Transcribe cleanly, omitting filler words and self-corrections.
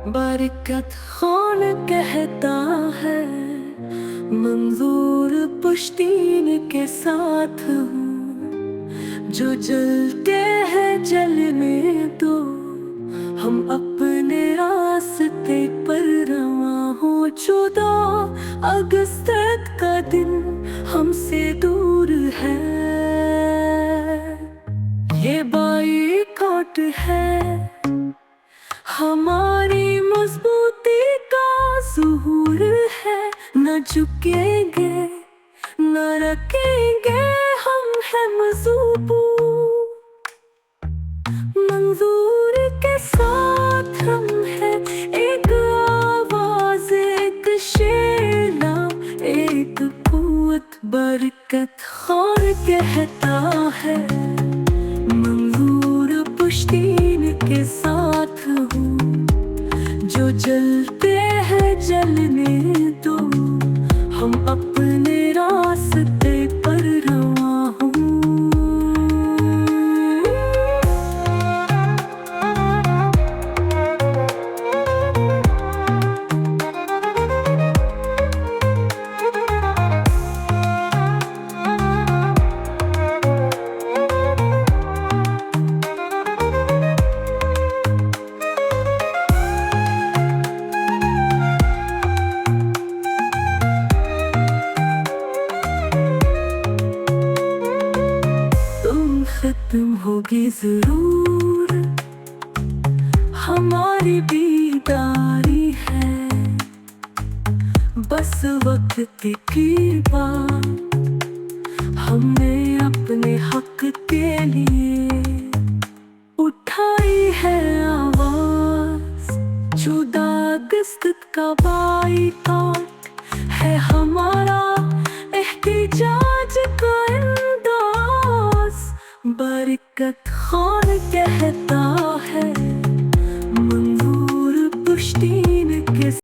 बरकत खान कहता है, मंजूर पुश्तीन के साथ हूँ। जो जलते हैं जलने दो, हम अपने रास्ते पर रवा हो। 14 अगस्त का दिन हमसे दूर है, ये बाइकआउट है हमारी मजबूती का ज़हूर है। न झुकेंगे न रखेंगे, हम हैं मजबूत। मंजूर के साथ हम हैं, एक आवाज, एक शेर, एक कुव्वत। बरकत खान कहता है, मंजूर पुश्तीन के साथ हूँ। जो जलते हैं जलने दो, हम अपने रास्ते पर रवा हूँ। खत्म होगी जरूर, हमारी बीदारी है। बस वक्त की बात, हमने अपने हक के लिए उठाई है आवाज। 14 अगस्त का बाइकआउट है हमारा, एहतिजाज का अंदाज। बरकत खान कहता है,